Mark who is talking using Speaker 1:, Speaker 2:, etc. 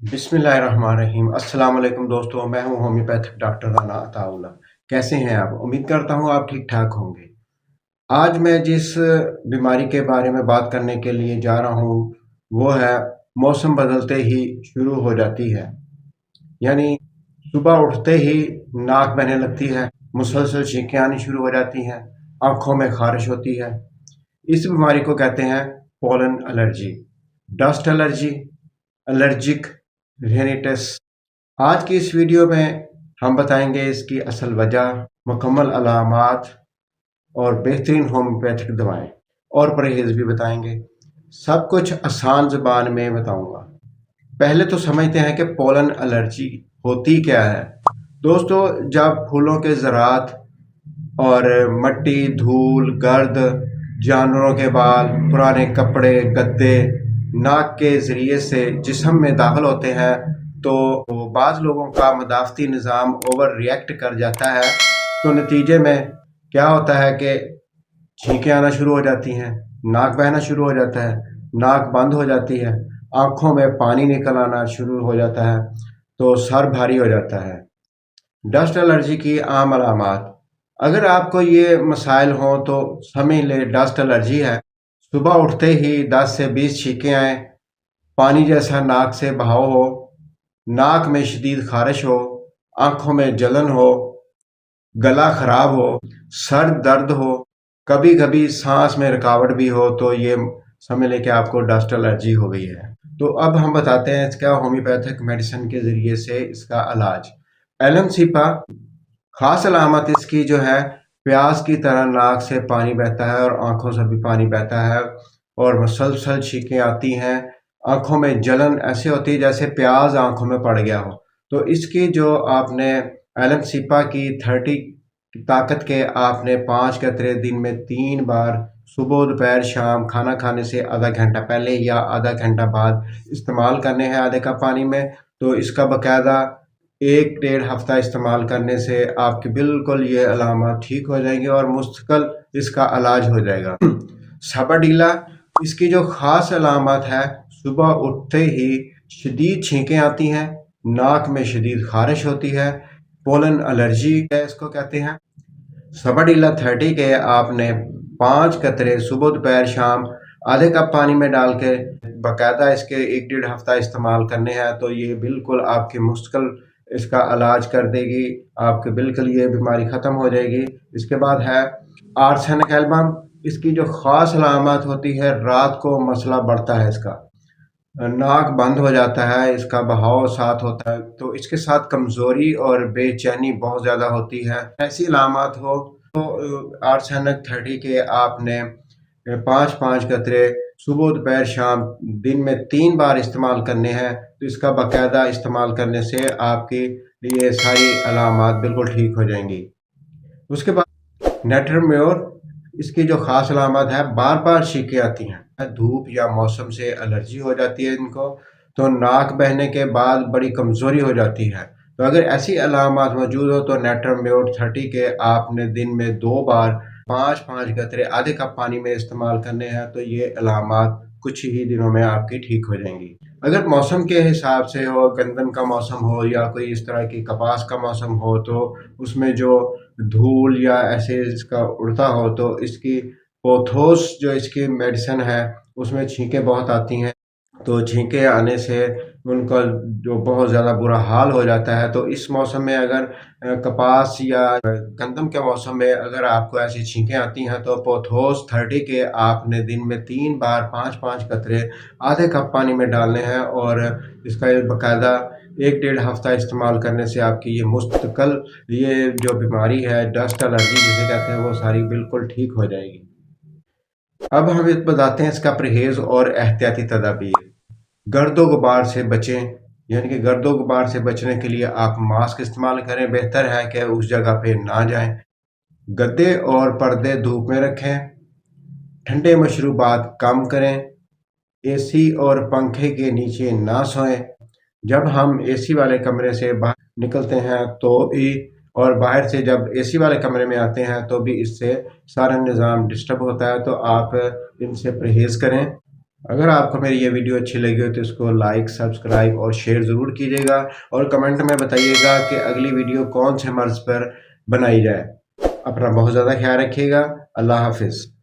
Speaker 1: बिस्मिल्लाहिर्रहमानिर्रहीम। अस्सलाम वालेकुम दोस्तों, मैं हूं होम्योपैथिक डॉक्टर राना अताउल्ला। कैसे हैं आप? उम्मीद करता हूं आप ठीक ठाक होंगे। आज मैं जिस बीमारी के बारे में बात करने के लिए जा रहा हूं वो है मौसम बदलते ही शुरू हो जाती है, यानी सुबह उठते ही नाक बहने लगती है, मुसलसल छींकें आनी शुरू हो जाती हैं, आंखों में खारिश होती है। इस बीमारी को कहते हैं pollen allergy, dust allergy, allergic rhinitis. आज की इस वीडियो में हम बताएंगे इसकी असल वजह, मुकम्मल अलामात और बेहतरीन होम्योपैथिक दवाएं और परहेज भी बताएंगे। सब कुछ आसान ज़ुबान में बताऊंगा। पहले तो समझते हैं कि पोलन एलर्जी होती क्या है। दोस्तों, जब फूलों के ज़रात और मट्टी, धूल, गर्द, जानवरों के बाल, पुराने कपड़े, गद्दे नाक के ज़रिए से जिस्म में दाखिल होते हैं तो बाज़ लोगों का मदाफ़ती निज़ाम ओवर रिएक्ट कर जाता है। तो नतीजे में क्या होता है कि छींकें आना शुरू हो जाती हैं, नाक बहना शुरू हो जाता है, नाक बंद हो जाती है, आँखों में पानी निकल आना शुरू हो जाता है, तो सर भारी हो जाता है। डस्ट एलर्जी की आम अलामात, अगर आपको ये मसाइल हों तो समझ लें डस्ट एलर्जी है। सुबह उठते ही 10 से 20 छींकें आएँ, पानी जैसा नाक से बहाव हो, नाक में शदीद खारिश हो, आंखों में जलन हो, गला खराब हो, सर दर्द हो, कभी कभी सांस में रुकावट भी हो, तो ये समझ लें कि आपको डस्ट एलर्जी हो गई है। तो अब हम बताते हैं इसका होम्योपैथिक मेडिसिन के ज़रिए से इसका इलाज। एलम सीपा, ख़ास अलामत इसकी जो है प्याज की तरह नाक से पानी बहता है और आंखों से भी पानी बहता है और मुसलसल छींकें आती हैं, आंखों में जलन ऐसे होती है जैसे प्याज आंखों में पड़ गया हो। तो इसकी जो आपने एलम सीपा की 30 ताकत के आपने 5 कतरे दिन में 3 बार सुबह, दोपहर, शाम खाना खाने से आधा घंटा पहले या आधा घंटा बाद इस्तेमाल करने हैं आधे कप पानी में। तो इसका बाकायदा 1 डेढ़ हफ्ता इस्तेमाल करने से आपकी बिल्कुल ये अलामत ठीक हो जाएंगे और मुस्तकिल इसका इलाज हो जाएगा। सबडीला, इसकी जो ख़ास अलामत है, सुबह उठते ही शदीद छींकें आती हैं, नाक में शदीद खारिश होती है, पोलन एलर्जी है इसको कहते हैं। सबडीला 30 के आपने 5 कतरे सुबह, दोपहर, शाम आधे कप पानी में डाल के बाकायदा इसके 1 डेढ़ हफ्ता इस्तेमाल करने हैं, तो ये बिल्कुल आपके मुस्तकिल इसका इलाज कर देगी, आपके बिल्कुल ये बीमारी ख़त्म हो जाएगी। इसके बाद है आर्सेनिक एल्बम, इसकी जो ख़ास अलामत होती है, रात को मसला बढ़ता है, इसका नाक बंद हो जाता है, इसका बहाव साथ होता है, तो इसके साथ कमज़ोरी और बेचैनी बहुत ज़्यादा होती है। ऐसी अलामत हो तो आर्सेनिक 30 के आपने 5-5 कतरे सुबह, दोपहर, शाम दिन में 3 बार इस्तेमाल करने हैं। तो इसका बाकायदा इस्तेमाल करने से आपकी ये सारी अलामत बिल्कुल ठीक हो जाएंगी। उसके बाद नेट्रम्योर, इसकी जो ख़ास अलामत है, बार बार छींकें आती हैं, धूप या मौसम से एलर्जी हो जाती है इनको, तो नाक बहने के बाद बड़ी कमज़ोरी हो जाती है। तो अगर ऐसी अलामत मौजूद हो तो नेट्रम्योर 30 के आपने दिन में 2 बार 5-5 कतरे आधे कप पानी में इस्तेमाल करने हैं, तो ये अलामत कुछ ही दिनों में आपकी ठीक हो जाएंगी। अगर मौसम के हिसाब से हो, गंदम का मौसम हो या कोई इस तरह की कपास का मौसम हो, तो उसमें जो धूल या ऐसे इसका उड़ता हो, तो इसकी पोथोस जो इसकी मेडिसिन है उसमें छींकें बहुत आती हैं। तो छींकें आने से उनका जो बहुत ज़्यादा बुरा हाल हो जाता है। तो इस मौसम में अगर कपास या गंदम के मौसम में अगर आपको ऐसी छींकें आती हैं, तो पोथोस 30 के आपने दिन में 3 बार 5-5 कतरे आधे कप पानी में डालने हैं और इसका बाकायदा 1 डेढ़ हफ्ता इस्तेमाल करने से आपकी ये मुस्तकिल ये जो बीमारी है डस्ट एलर्जी जिसे कहते हैं, वो सारी बिल्कुल ठीक हो जाएगी। अब हम इस बताते हैं इसका परहेज़ और एहतियाती तदाबीर। गर्दो गुबार से बचें, यानी कि गर्दो गुबार से बचने के लिए आप मास्क इस्तेमाल करें, बेहतर है कि उस जगह पे ना जाएं। गद्दे और पर्दे धूप में रखें, ठंडे मशरूबात कम करें, एसी और पंखे के नीचे ना सोएं। जब हम एसी वाले कमरे से बाहर निकलते हैं तो भी, और बाहर से जब एसी वाले कमरे में आते हैं तो भी इससे सारा निज़ाम डिस्टर्ब होता है, तो आप इनसे परहेज़ करें। اگر آپ کو میری یہ ویڈیو اچھی لگی ہو تو اس کو لائک، سبسکرائب اور شیئر ضرور کیجیے گا، اور کمنٹ میں بتائیے گا کہ اگلی ویڈیو کون سے مرض پر بنائی جائے۔ اپنا بہت زیادہ خیال رکھیے گا۔ اللہ حافظ۔